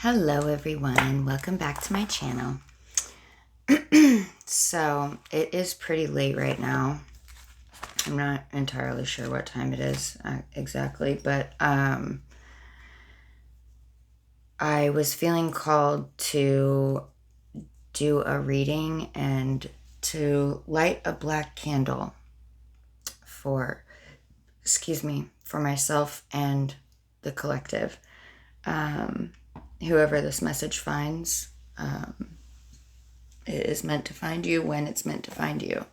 Hello everyone, welcome back to my channel. So it is pretty late right now. I'm not entirely sure what time it is exactly, but I was feeling called to do a reading and to light a black candle for myself and the collective. Whoever this message finds, it is meant to find you when it's meant to find you.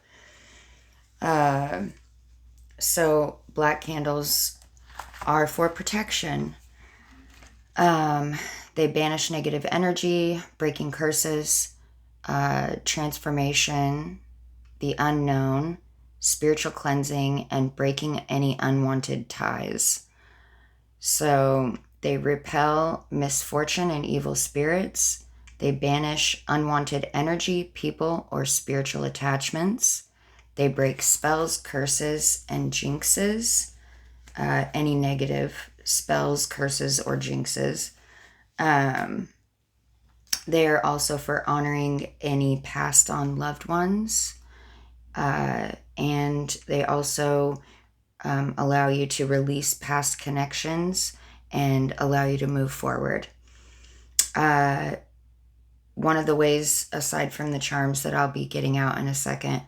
So black candles are for protection. They banish negative energy, breaking curses, transformation, the unknown, spiritual cleansing, and breaking any unwanted ties. So they repel misfortune and evil spirits. They banish unwanted energy, people, or spiritual attachments. They break spells, curses, and jinxes. Any negative spells, curses, or jinxes. They are also for honoring any passed on loved ones. And they also allow you to release past connections and allow you to move forward. One of the ways, aside from the charms that I'll be getting out in a second,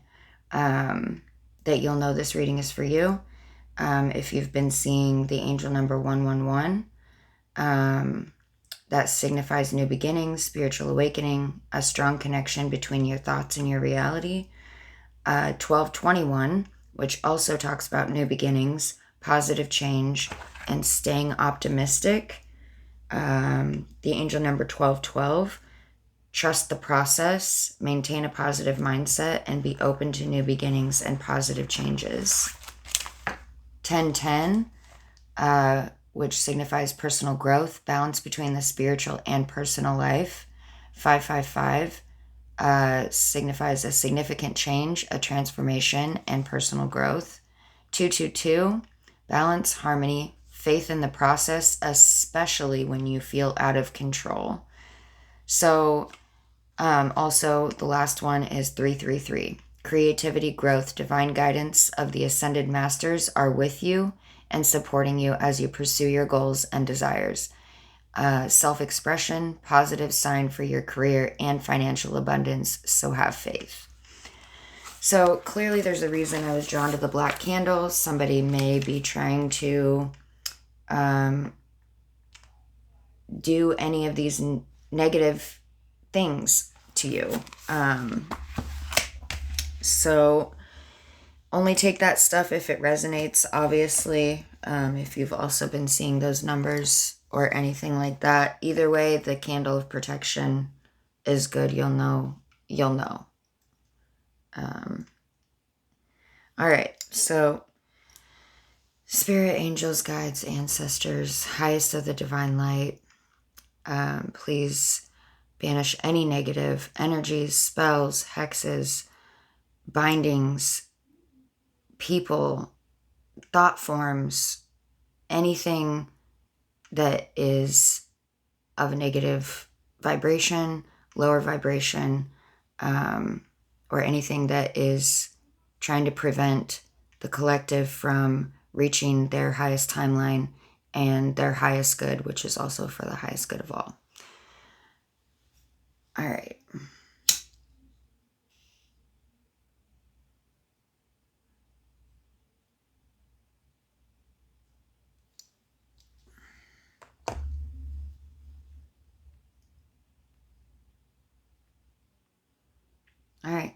that you'll know this reading is for you, if you've been seeing the angel number 111, that signifies new beginnings, spiritual awakening, a strong connection between your thoughts and your reality. 1221, which also talks about new beginnings, positive change, and staying optimistic. The angel number 1212, trust the process, maintain a positive mindset, and be open to new beginnings and positive changes. 1010, which signifies personal growth, balance between the spiritual and personal life. 555, signifies a significant change, a transformation, and personal growth. 222, balance, harmony, faith in the process, especially when you feel out of control. So also the last one is 333. Creativity, growth, divine guidance of the ascended masters are with you and supporting you as you pursue your goals and desires. Self-expression, positive sign for your career and financial abundance, so have faith. So clearly there's a reason I was drawn to the black candles. Somebody may be trying to do any of these negative things to you. So only take that stuff if it resonates, obviously. If you've also been seeing those numbers or anything like that. Either way, the candle of protection is good. You'll know. All right. So spirit, angels, guides, ancestors, highest of the divine light, please banish any negative energies, spells, hexes, bindings, people, thought forms, anything that is of a negative vibration, lower vibration, or anything that is trying to prevent the collective from reaching their highest timeline and their highest good, which is also for the highest good of all. All right. All right.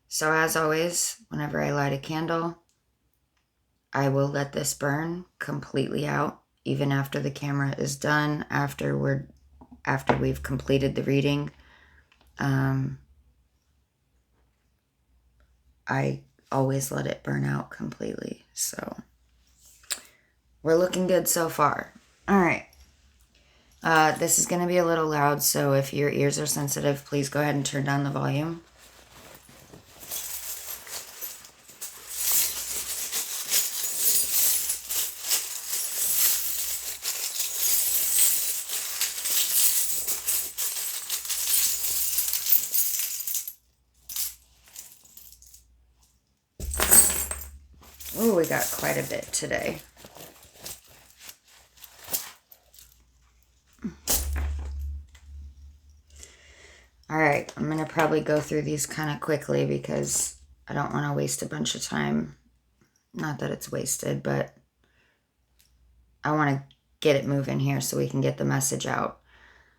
So as always, whenever I light a candle, I will let this burn completely out, even after the camera is done, after we've completed the reading. I always let it burn out completely. So we're looking good so far. All right. This is going to be a little loud, so if your ears are sensitive, please go ahead and turn down the volume. we got quite a bit today. All right, I'm going to probably go through these kind of quickly because I don't want to waste a bunch of time. Not that it's wasted, but I want to get it moving here so we can get the message out.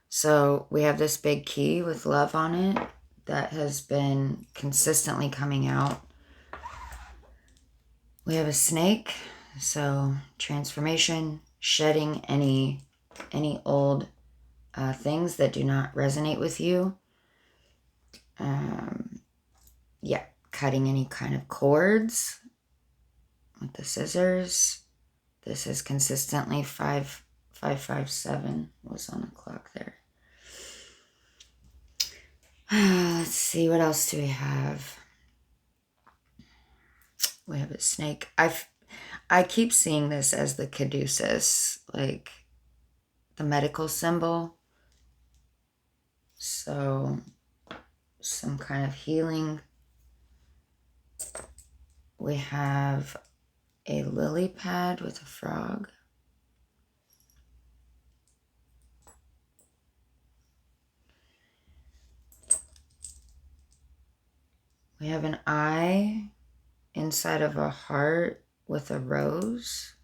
So we have this big key with love on it that has been consistently coming out. We have a snake, so transformation, shedding any old things that do not resonate with you. Yeah, cutting any kind of cords with the scissors. This is consistently 5557 was on the clock there. Let's see, what else do we have? We have a snake. I keep seeing this as the caduceus, like the medical symbol. So some kind of healing. We have a lily pad with a frog. We have an eye inside of a heart with a rose.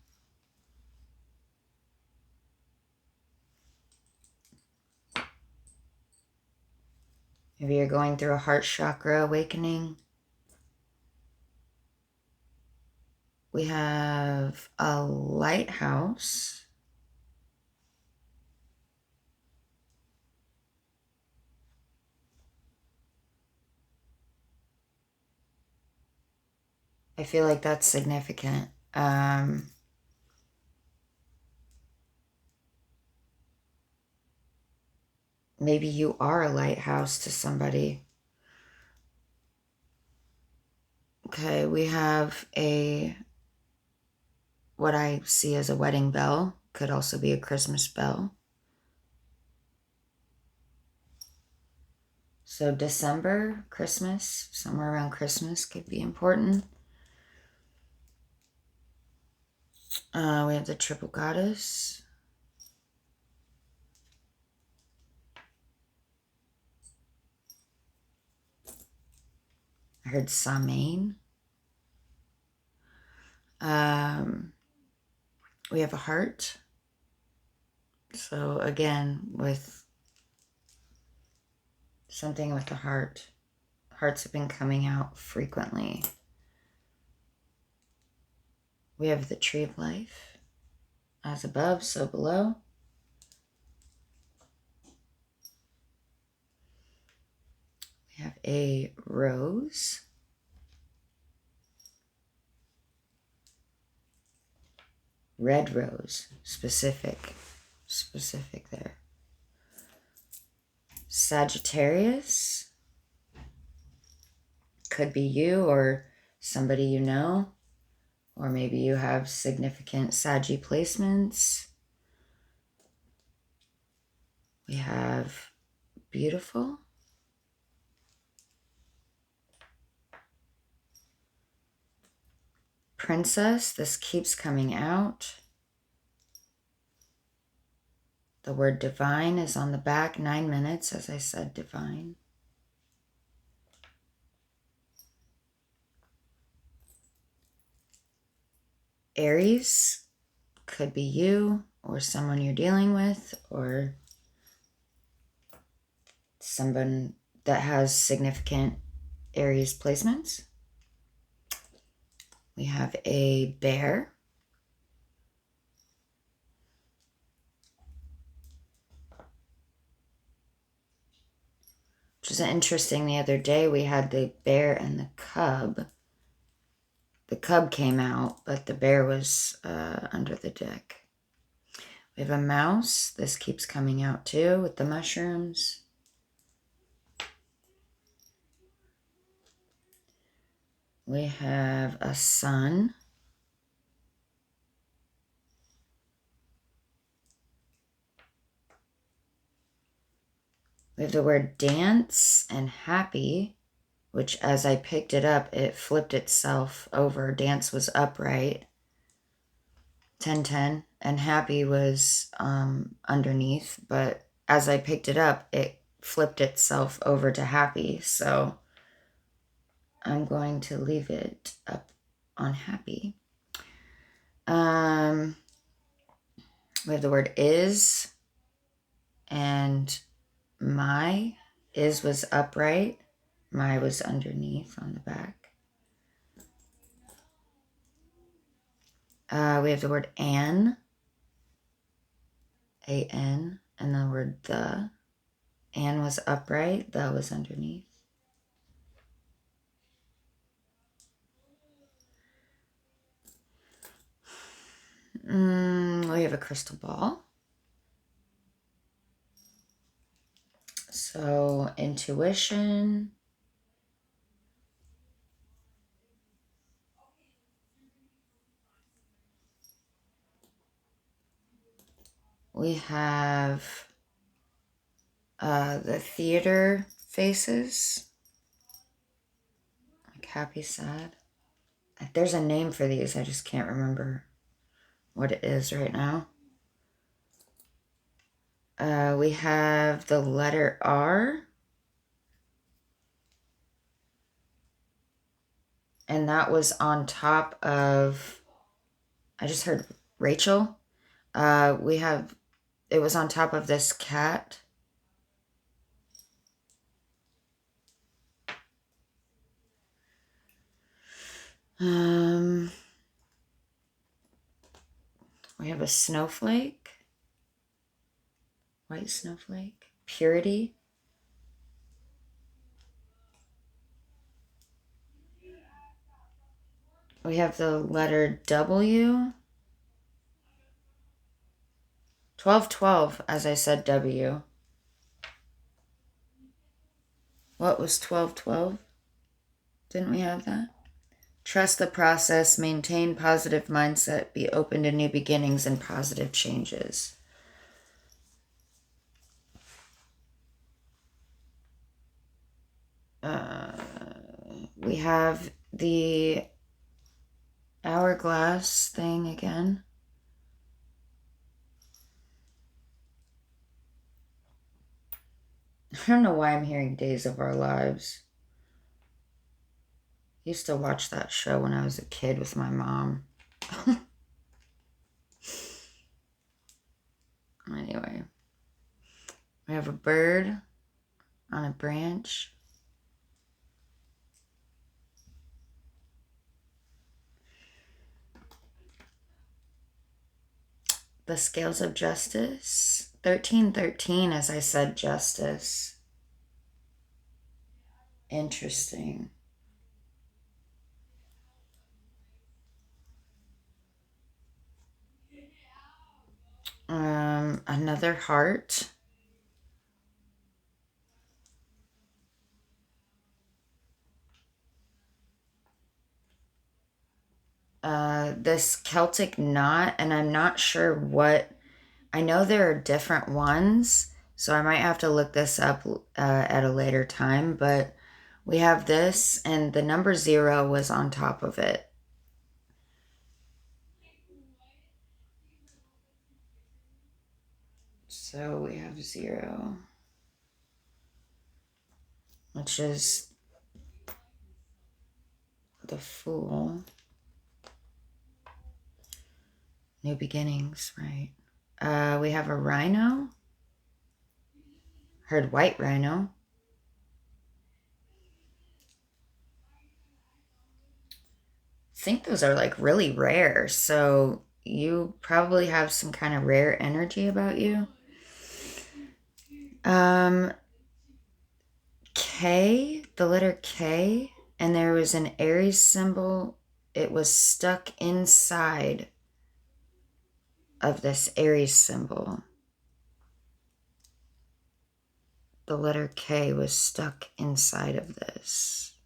Maybe you're going through a heart chakra awakening. We have a lighthouse. I feel like that's significant. Maybe you are a lighthouse to somebody. Okay, we have what I see as a wedding bell. Could also be a Christmas bell. So December, Christmas, somewhere around Christmas could be important. We have the triple goddess. I heard Samhain. We have a heart. So again, with something with the heart. Hearts have been coming out frequently. We have the tree of life. As above, so below. We have a rose. Red rose, specific there. Sagittarius. Could be you or somebody you know. Or maybe you have significant Saggy placements. We have beautiful. Princess, this keeps coming out. The word divine is on the back, 9 minutes, as I said, divine. Aries, could be you or someone you're dealing with or someone that has significant Aries placements. We have a bear. Which is interesting. The other day we had the bear and the cub. The cub came out, but the bear was under the deck. We have a mouse. This keeps coming out too with the mushrooms. We have a sun. We have the word dance and happy. which as I picked it up, it flipped itself over. Dance was upright, 10-10, and happy was underneath. But as I picked it up, it flipped itself over to happy. So I'm going to leave it up on happy. We have the word is and my. Is was upright. My was underneath on the back. We have the word an, A-N, and the word the. An was upright, the was underneath. We have a crystal ball. So intuition. We have the theater faces. Like happy, sad. There's a name for these. I just can't remember what it is right now. We have the letter R. And that was on top of, I just heard Rachel. It was on top of this cat. We have a snowflake. White snowflake. Purity. We have the letter W. 1212, as I said, W. What was 1212? Didn't we have that? Trust the process, maintain positive mindset, be open to new beginnings and positive changes. We have the hourglass thing again. I don't know why I'm hearing Days of Our Lives. I used to watch that show when I was a kid with my mom. Anyway, we have a bird on a branch. The scales of justice. 1313, as I said, justice. Interesting. Another heart. This Celtic knot, and I'm not sure what. I know there are different ones, so I might have to look this up at a later time, but we have this, and the number 0 was on top of it. So we have 0, which is the Fool. New beginnings, right? We have a rhino. Heard white rhino. I think those are like really rare, so you probably have some kind of rare energy about you. K, the letter K, and there was an Aries symbol. It was stuck inside of this Aries symbol. The letter K was stuck inside of this.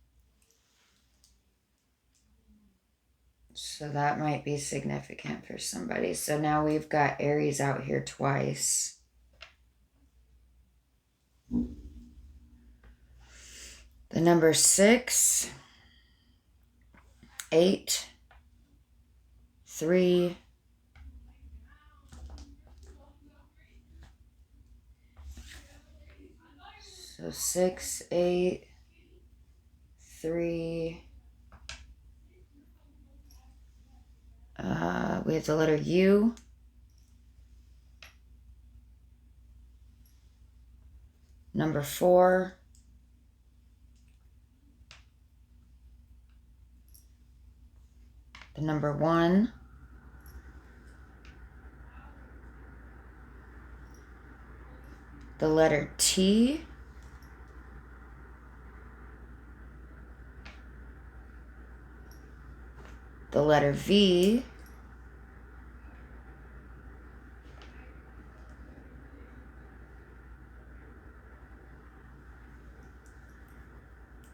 So that might be significant for somebody. So now we've got Aries out here twice. The The number 6, 8, 3, so 6, 8, 3, we have the letter U, number 4, the number 1, the letter T, the letter V,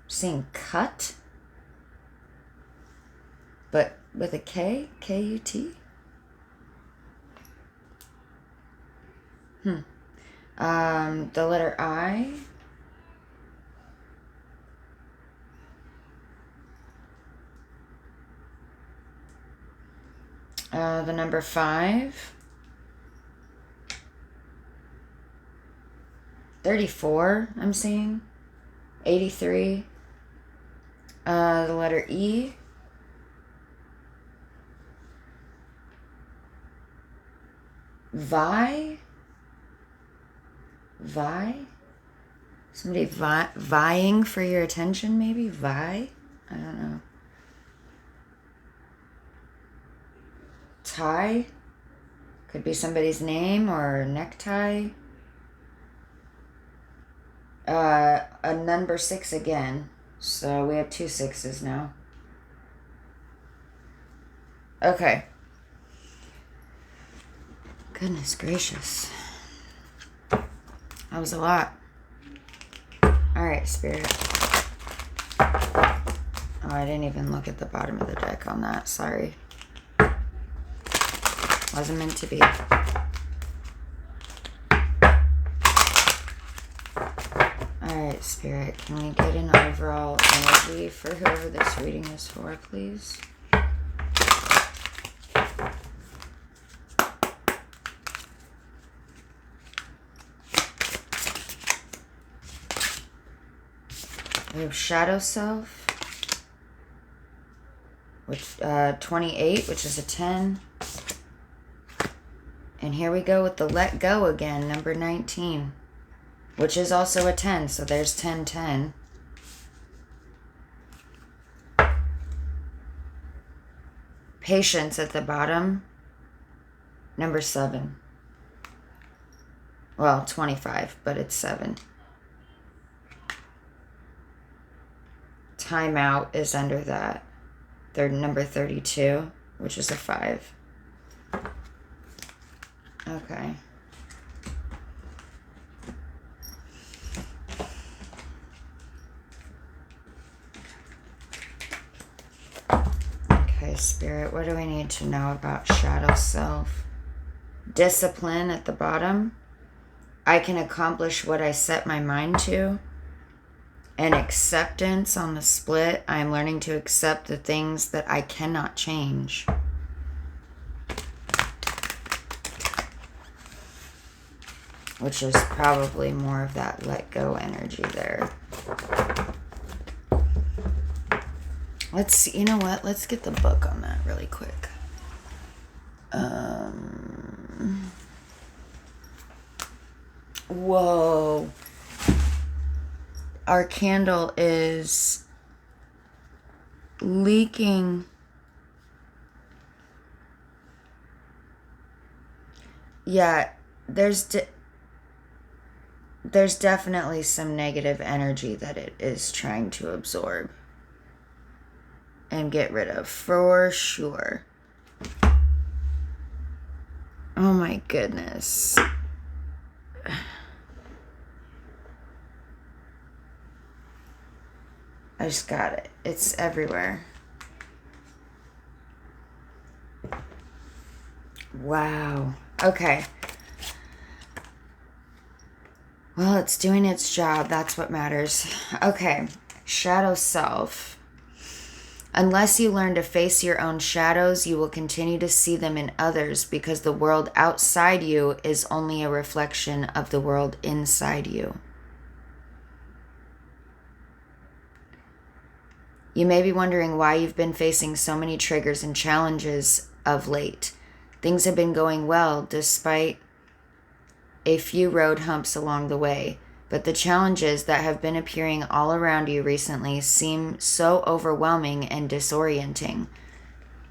seeing cut, but with a K, K-U-T. The letter I, the number 5, 34, I'm seeing, 83, the letter E, Vi, somebody vying for your attention, maybe, I don't know. Tie, could be somebody's name or necktie. A number 6 again, so we have 2 6s now. Okay. Goodness gracious. That was a lot. All right, Spirit. Oh, I didn't even look at the bottom of the deck on that. Sorry. Wasn't meant to be. All right, Spirit. Can we get an overall energy for whoever this reading is for, please? We have Shadow Self, which 28, which is a 10. And here we go with the Let Go again, number 19, which is also a 10. So there's 10, 10. Patience at the bottom, number 7. Well, 25, but it's 7. Timeout is under that. They're number 32, which is a 5. Okay. Okay, Spirit, what do we need to know about Shadow Self? Discipline at the bottom. I can accomplish what I set my mind to. And acceptance on the split. I am learning to accept the things that I cannot change. Which is probably more of that let go energy there. Let's see, you know what? Let's get the book on that really quick. Whoa. Our candle is leaking. Yeah, there's definitely some negative energy that it is trying to absorb and get rid of, for sure. Oh my goodness. I just got it. It's everywhere. Wow. Okay. Well, it's doing its job. That's what matters. Okay. shadow self. Unless you learn to face your own shadows, you will continue to see them in others because the world outside you is only a reflection of the world inside you. You may be wondering why you've been facing so many triggers and challenges of late. Things have been going well despite a few road humps along the way, but the challenges that have been appearing all around you recently seem so overwhelming and disorienting.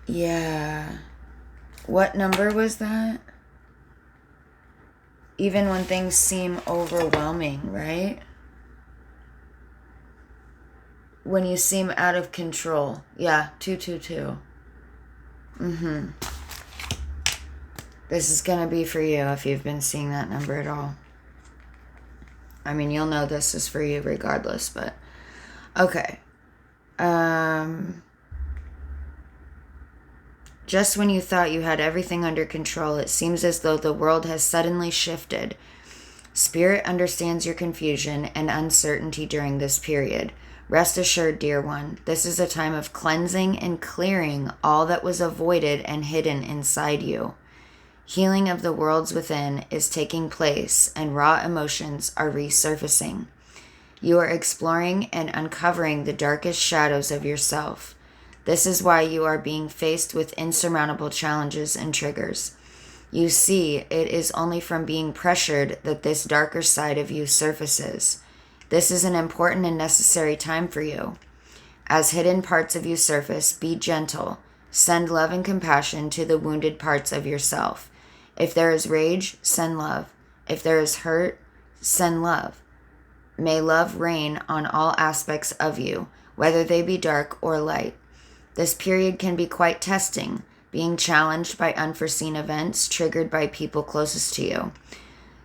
Yeah. What number was that? Even when things seem overwhelming, right? When you seem out of control. Yeah, 222. This is going to be for you if you've been seeing that number at all. I mean, you'll know this is for you regardless, but okay. Just when you thought you had everything under control, it seems as though the world has suddenly shifted. Spirit understands your confusion and uncertainty during this period. Rest assured, dear one, this is a time of cleansing and clearing all that was avoided and hidden inside you. Healing of the worlds within is taking place and raw emotions are resurfacing. You are exploring and uncovering the darkest shadows of yourself. This is why you are being faced with insurmountable challenges and triggers. You see, it is only from being pressured that this darker side of you surfaces. This is an important and necessary time for you. As hidden parts of you surface, be gentle. Send love and compassion to the wounded parts of yourself. If there is rage, send love. If there is hurt, send love. May love reign on all aspects of you, whether they be dark or light. This period can be quite testing, being challenged by unforeseen events triggered by people closest to you.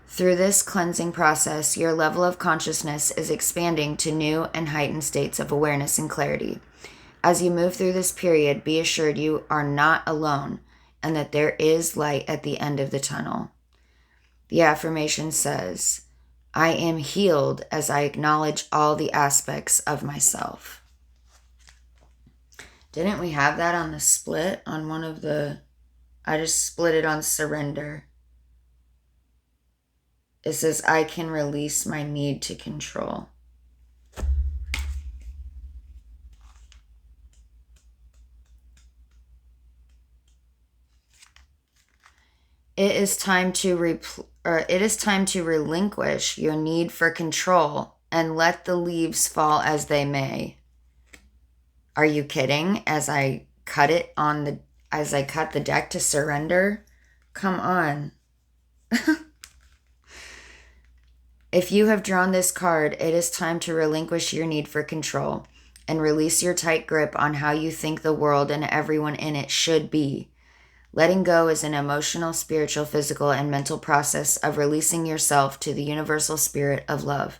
Through this cleansing process, your level of consciousness is expanding to new and heightened states of awareness and clarity. As you move through this period, be assured you are not alone and that there is light at the end of the tunnel. The affirmation says, I am healed as I acknowledge all the aspects of myself. Didn't we have that on the split on one of the... I just split it on surrender. It says, I can release my need to control. It is time to relinquish your need for control and let the leaves fall as they may. Are you kidding? As I cut the deck to surrender? Come on. If you have drawn this card, it is time to relinquish your need for control and release your tight grip on how you think the world and everyone in it should be. Letting go is an emotional, spiritual, physical, and mental process of releasing yourself to the universal spirit of love.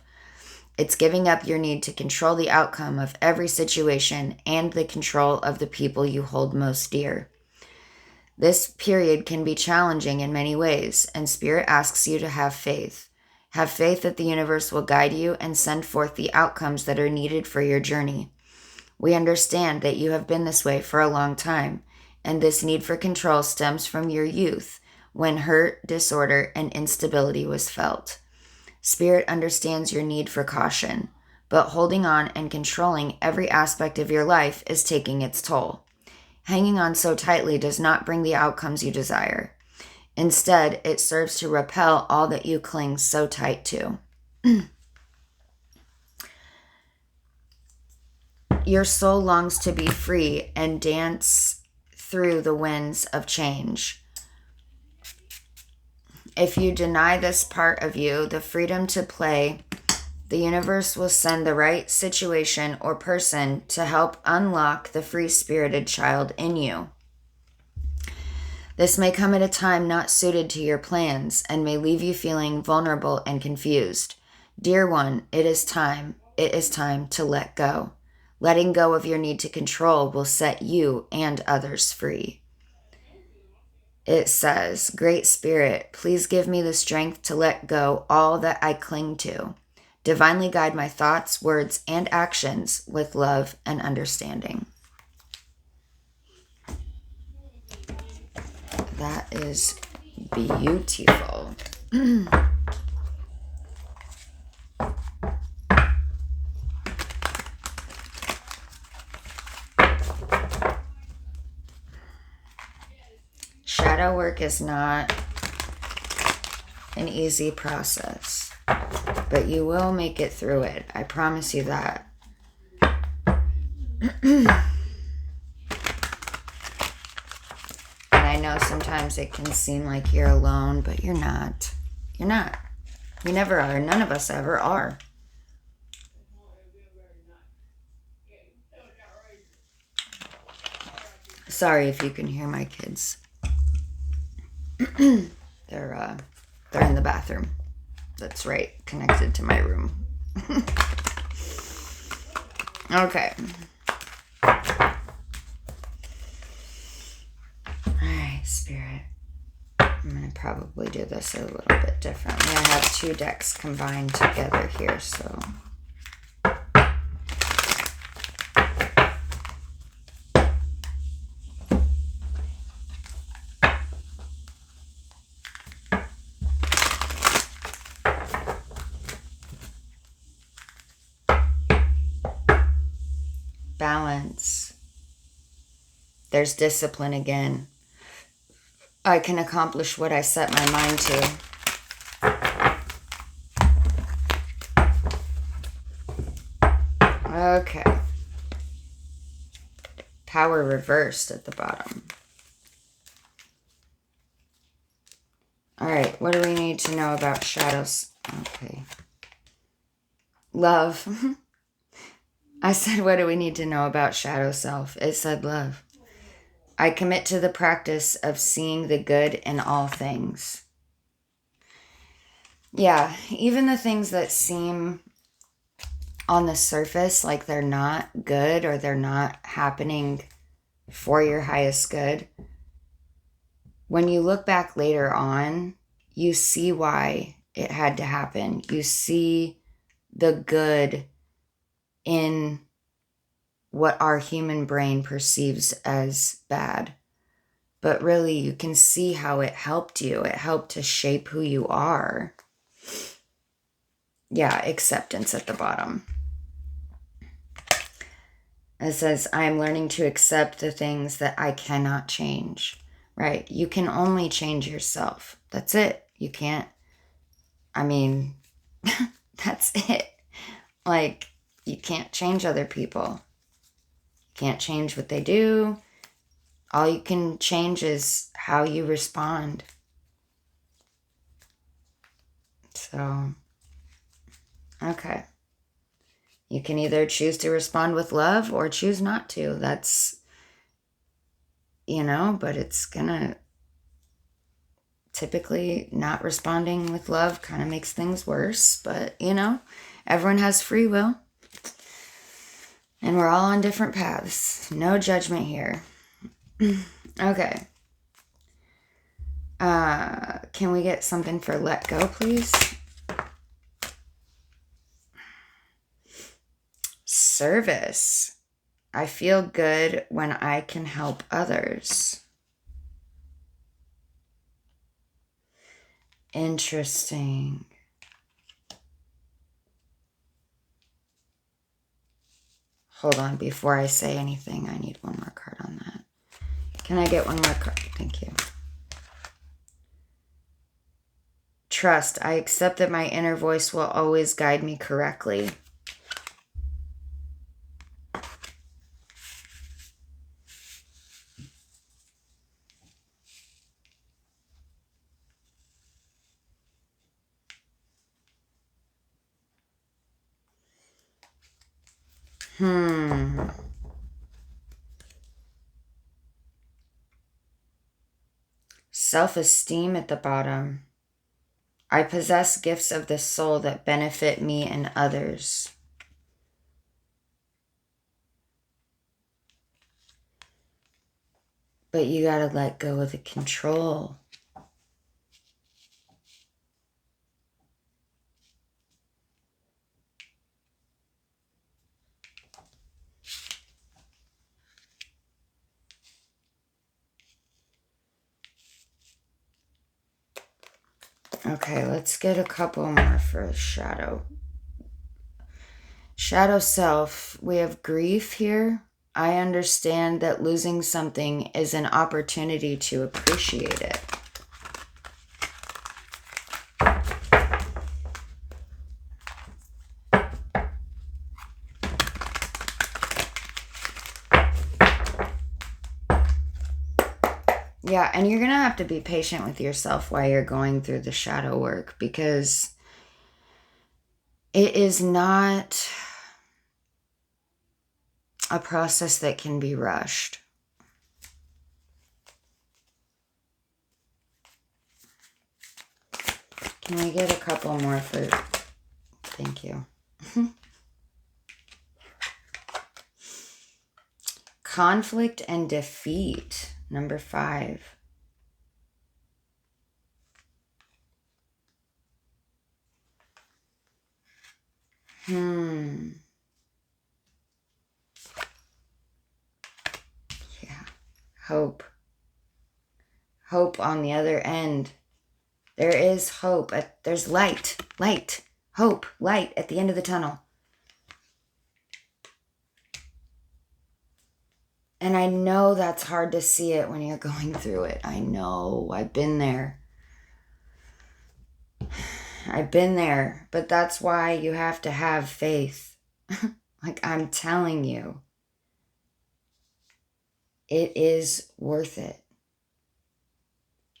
It's giving up your need to control the outcome of every situation and the control of the people you hold most dear. This period can be challenging in many ways, and Spirit asks you to have faith. Have faith that the universe will guide you and send forth the outcomes that are needed for your journey. We understand that you have been this way for a long time, and this need for control stems from your youth, when hurt, disorder, and instability was felt. Spirit understands your need for caution, but holding on and controlling every aspect of your life is taking its toll. Hanging on so tightly does not bring the outcomes you desire. Instead, it serves to repel all that you cling so tight to. Your soul longs to be free and dance through the winds of change. If you deny this part of you the freedom to play, the universe will send the right situation or person to help unlock the free-spirited child in you. This may come at a time not suited to your plans and may leave you feeling vulnerable and confused. Dear one, it is time to let go. Letting go of your need to control will set you and others free. It says, Great Spirit, please give me the strength to let go all that I cling to. Divinely guide my thoughts, words, and actions with love and understanding. That is beautiful. Shadow work is not an easy process, but you will make it through it. I promise you that. And I know sometimes it can seem like you're alone, but you're not. You're not. You never are. None of us ever are. Sorry if you can hear my kids. They're in the bathroom. That's right, connected to my room. Okay. Alright, Spirit. I'm going to probably do this a little bit differently. I have two decks combined together here, so... Balance. There's discipline again. I can accomplish what I set my mind to. Okay. Power reversed at the bottom. All right, what do we need to know about shadows? Okay. Love. I said, what do we need to know about shadow self? It said love. I commit to the practice of seeing the good in all things. Yeah, even the things that seem on the surface like they're not good or they're not happening for your highest good, when you look back later on, you see why it had to happen. You see the good in what our human brain perceives as bad. But really, you can see how it helped you. It helped to shape who you are. Yeah, acceptance at the bottom. It says, I am learning to accept the things that I cannot change. Right? You can only change yourself. That's it. You can't, I mean, that's it. Like, you can't change other people. You can't change what they do. All you can change is how you respond. So, okay. You can either choose to respond with love or choose not to. That's, but it's gonna, typically not responding with love kind of makes things worse. But, everyone has free will. And we're all on different paths. No judgment here. Okay. Can we get something for let go, please? Service. I feel good when I can help others. Interesting. Hold on, before I say anything, I need one more card on that. Can I get one more card? Thank you. Trust. I accept that my inner voice will always guide me correctly. Self-esteem at the bottom. I possess gifts of the soul that benefit me and others. But you gotta let go of the control. Okay, let's get a couple more for shadow. Shadow self, we have grief here. I understand that losing something is an opportunity to appreciate it. Yeah, and you're going to have to be patient with yourself while you're going through the shadow work, because it is not a process that can be rushed. Can we get a couple more for... Thank you. Conflict and defeat, number 5. Yeah. Hope. Hope on the other end. There is hope. There's light. Light. Hope. Light at the end of the tunnel. And I know that's hard to see it when you're going through it. I know. I've been there. I've been there. But that's why you have to have faith. Like I'm telling you. It is worth it.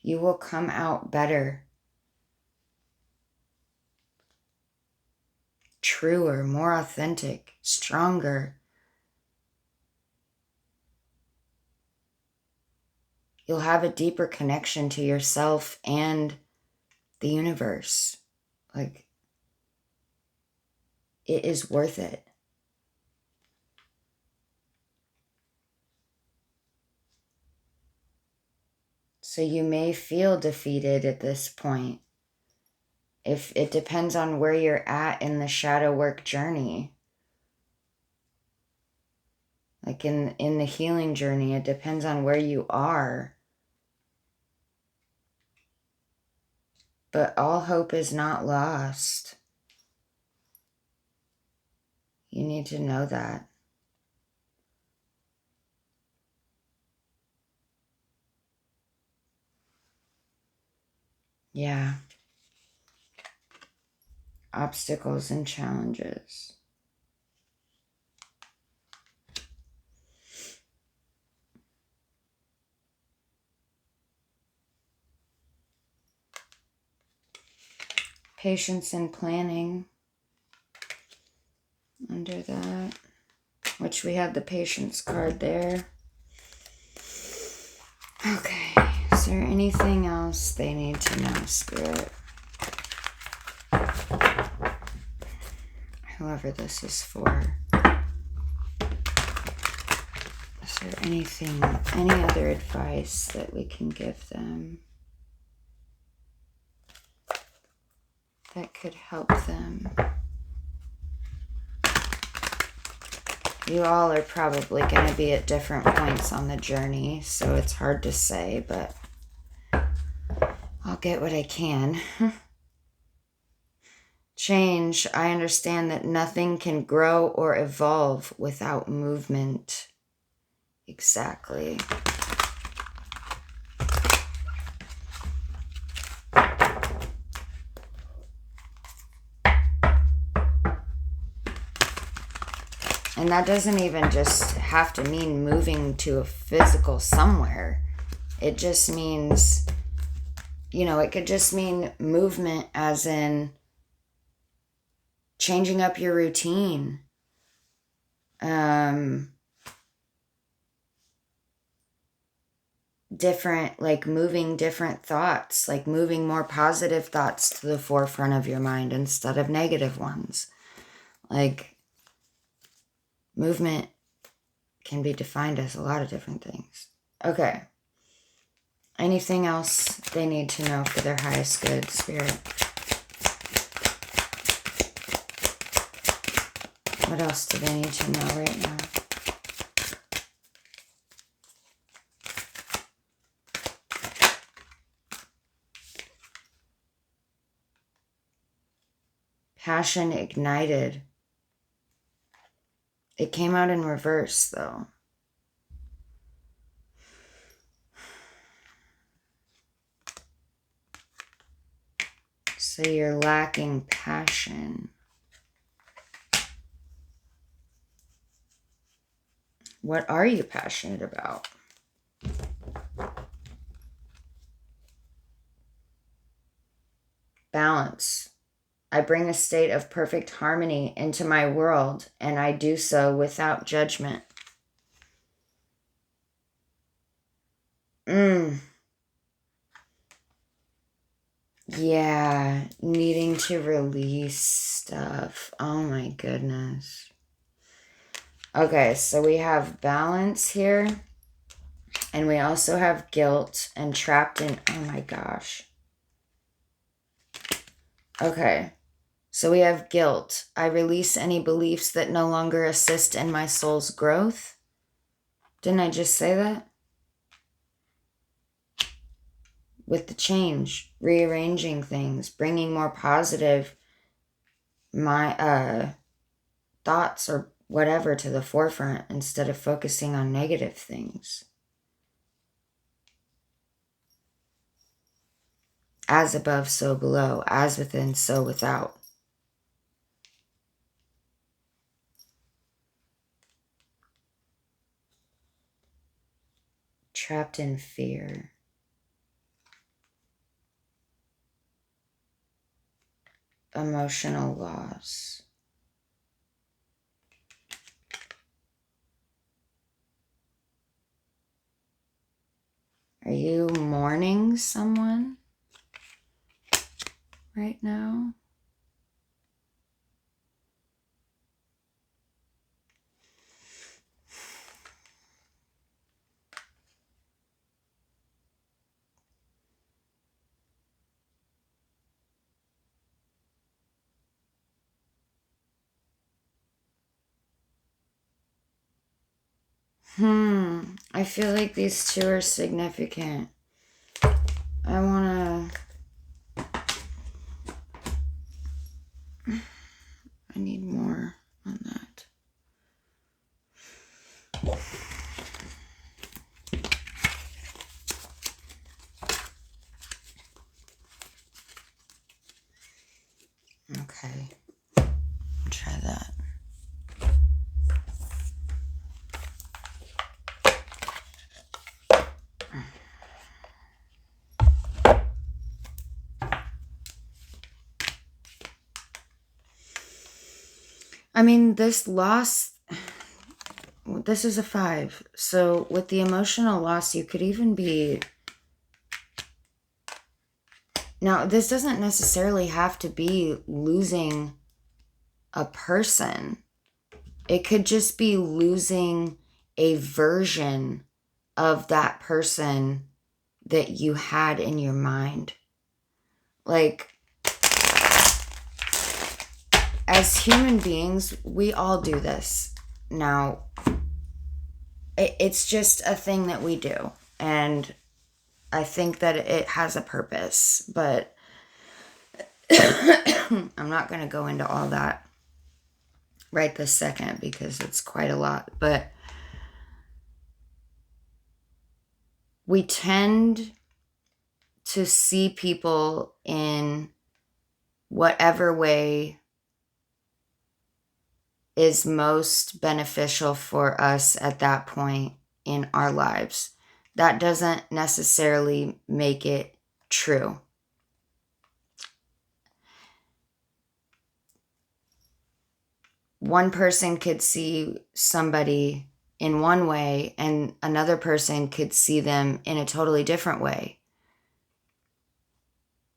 You will come out better. Truer, more authentic, stronger. You'll have a deeper connection to yourself and the universe. Like, it is worth it. So you may feel defeated at this point. If it depends on where you're at in the shadow work journey. Like in the healing journey, it depends on where you are. But all hope is not lost. You need to know that. Yeah. Obstacles and challenges. Patience and planning. Under that, which we have the patience card there. Okay, is there anything else they need to know, Spirit? Whoever this is for. Is there anything, any other advice that we can give them that could help them? You all are probably going to be at different points on the journey, so it's hard to say, but I'll get what I can. Change. I understand that nothing can grow or evolve without movement. Exactly. And that doesn't even just have to mean moving to a physical somewhere. It just means, you know, it could just mean movement as in changing up your routine. Different, like moving different thoughts, like moving more positive thoughts to the forefront of your mind instead of negative ones. Like, movement can be defined as a lot of different things. Okay. Anything else they need to know for their highest good, Spirit? What else do they need to know right now? Passion ignited. It came out in reverse, though. So you're lacking passion. What are you passionate about? Balance. I bring a state of perfect harmony into my world, and I do so without judgment. Yeah, needing to release stuff. Oh my goodness. Okay, so we have balance here, and we also have guilt and trapped in, oh my gosh. Okay, so we have guilt. I release any beliefs that no longer assist in my soul's growth. Didn't I just say that? With the change, rearranging things, bringing more positive thoughts or whatever to the forefront instead of focusing on negative things. As above, so below. As within, so without. Trapped in fear. Emotional loss. Are you mourning someone right now? I feel like these two are significant. I need more on that. Okay, I'll try that. I mean, this loss, this is a 5. So with the emotional loss, you could even be... Now, this doesn't necessarily have to be losing a person. It could just be losing a version of that person that you had in your mind. Like, as human beings, we all do this. Now, it's just a thing that we do. And I think that it has a purpose. But I'm not going to go into all that right this second because it's quite a lot. But we tend to see people in whatever way is most beneficial for us at that point in our lives. That doesn't necessarily make it true. One person could see somebody in one way and another person could see them in a totally different way.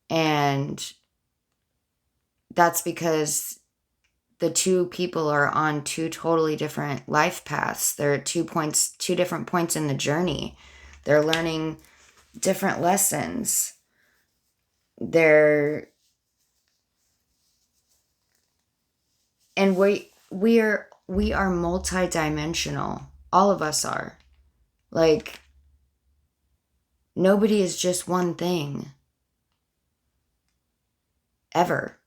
And that's because the two people are on two totally different life paths. They're at two different points in the journey. They're learning different lessons. And we are multidimensional. All of us are. Like, nobody is just one thing. Ever.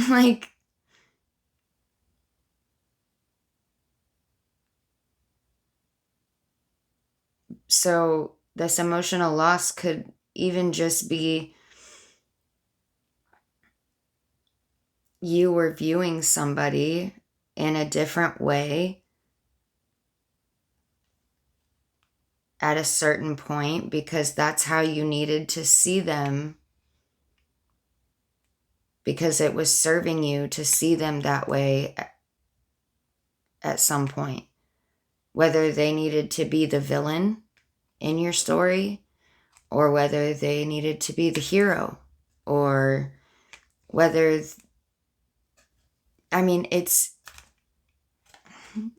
Like, So this emotional loss could even just be you were viewing somebody in a different way at a certain point because that's how you needed to see them, because it was serving you to see them that way at some point. Whether they needed to be the villain in your story, or whether they needed to be the hero, or whether, I mean, it's,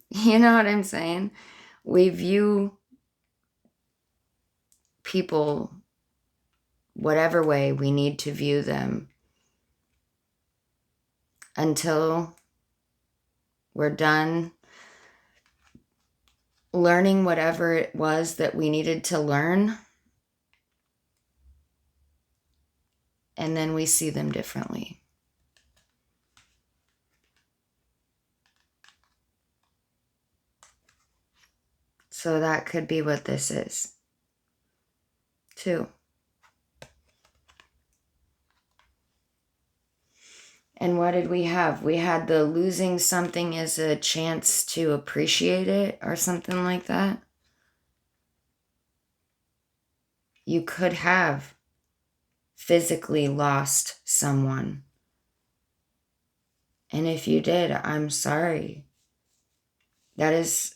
you know what I'm saying? We view people whatever way we need to view them until we're done learning whatever it was that we needed to learn, and then we see them differently. So that could be what this is, too. And what did we have? We had the losing something as a chance to appreciate it, or something like that. You could have physically lost someone. And if you did, I'm sorry. That is,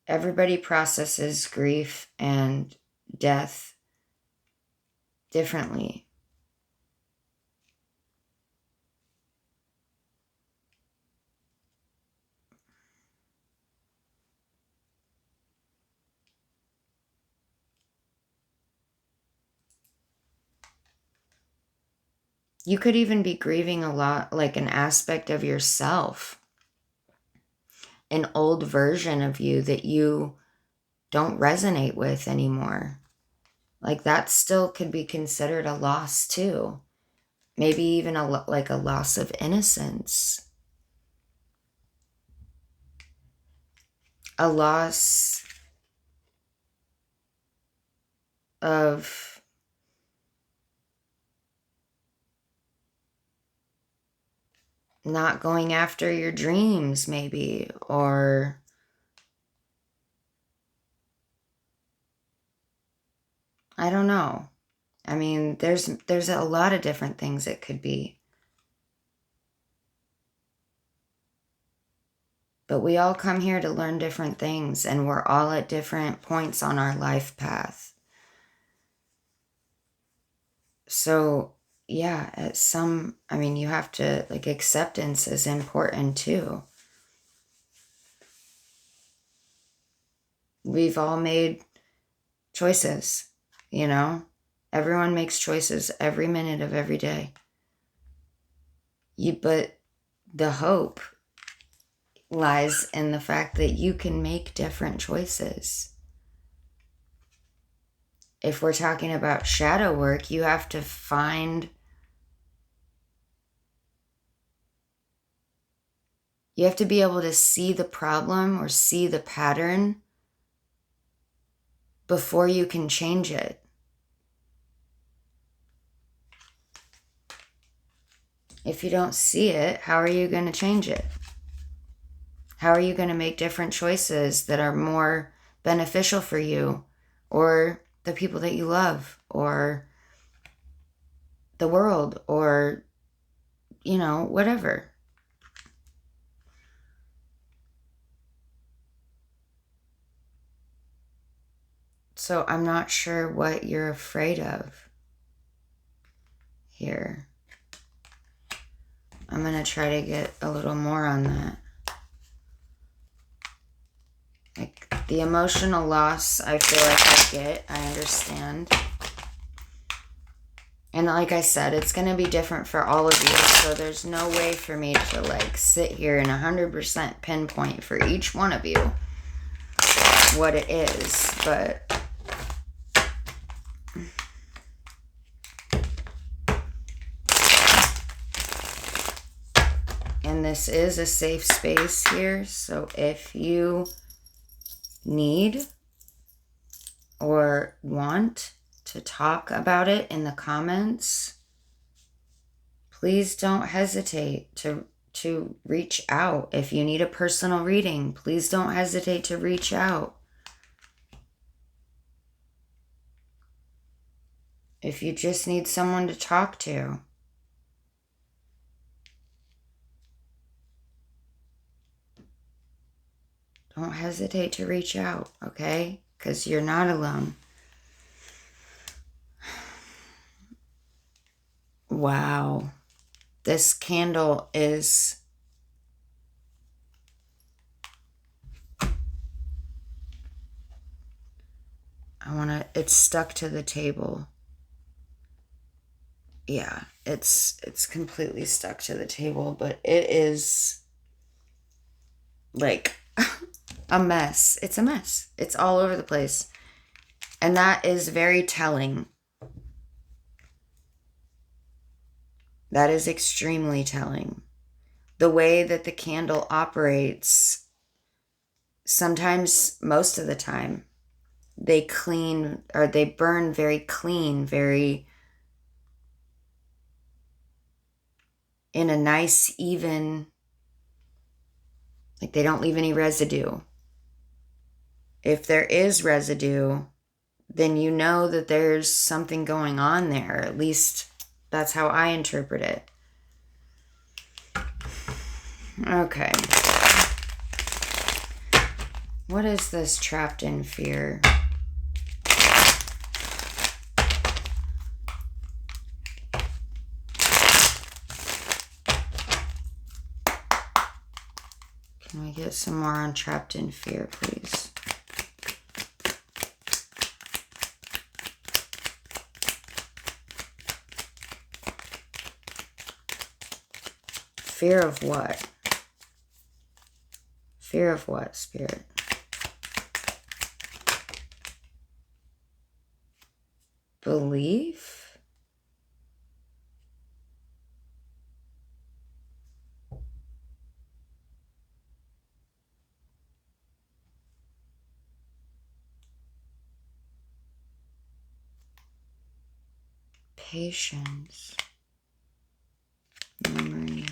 everybody processes grief and death differently. You could even be grieving a lot, like an aspect of yourself, an old version of you that you don't resonate with anymore. Like that still could be considered a loss too. Maybe even like a loss of innocence. A loss of not going after your dreams, maybe, or I don't know. I mean, there's a lot of different things it could be. But we all come here to learn different things, and we're all at different points on our life path. So, yeah, I mean, you have to, like, acceptance is important too. We've all made choices, you know? Everyone makes choices every minute of every day. But the hope lies in the fact that you can make different choices. If we're talking about shadow work, you have to be able to see the problem or see the pattern before you can change it. If you don't see it, how are you going to change it? How are you going to make different choices that are more beneficial for you or the people that you love or the world or, you know, whatever? So I'm not sure what you're afraid of here. I'm going to try to get a little more on that. Like the emotional loss, I feel like I understand. And like I said, it's going to be different for all of you. So there's no way for me to like sit here and 100% pinpoint for each one of you what it is. But and this is a safe space here. So if you need or want to talk about it in the comments, please don't hesitate to reach out. If you need a personal reading, please don't hesitate to reach out. If you just need someone to talk to, don't hesitate to reach out, okay? Because you're not alone. Wow. This candle is... it's stuck to the table. Yeah, it's completely stuck to the table, but it is like a mess. It's a mess. It's all over the place. And that is very telling. That is extremely telling. The way that the candle operates, sometimes, most of the time, they clean, or they burn very clean, very in a nice, even, like they don't leave any residue. If there is residue, then you know that there's something going on there. At least that's how I interpret it. Okay. What is this trapped in fear? Can we get some more on trapped in fear, please? Fear of what? Fear of what, Spirit? Belief? Patience. Memory.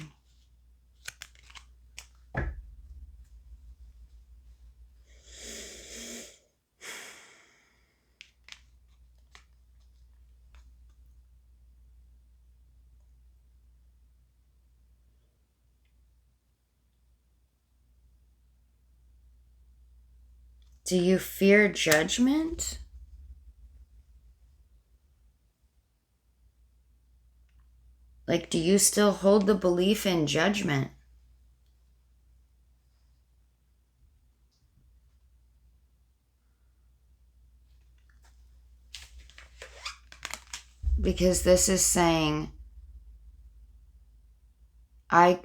Do you fear judgment? Like, do you still hold the belief in judgment? Because this is saying, I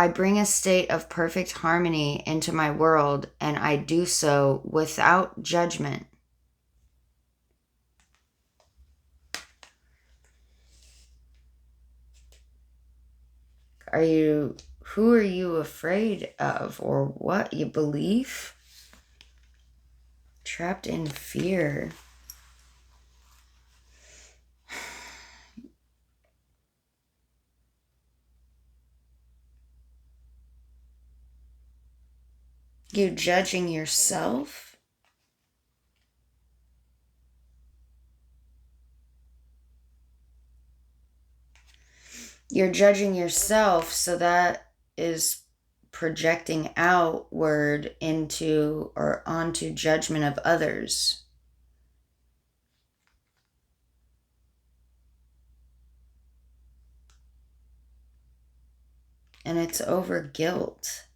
bring a state of perfect harmony into my world, and I do so without judgment. Who are you afraid of, or what you believe? Trapped in fear. You judging yourself? You're judging yourself, so that is projecting outward into or onto judgment of others. And it's over guilt.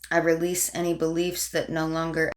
I release any beliefs that no longer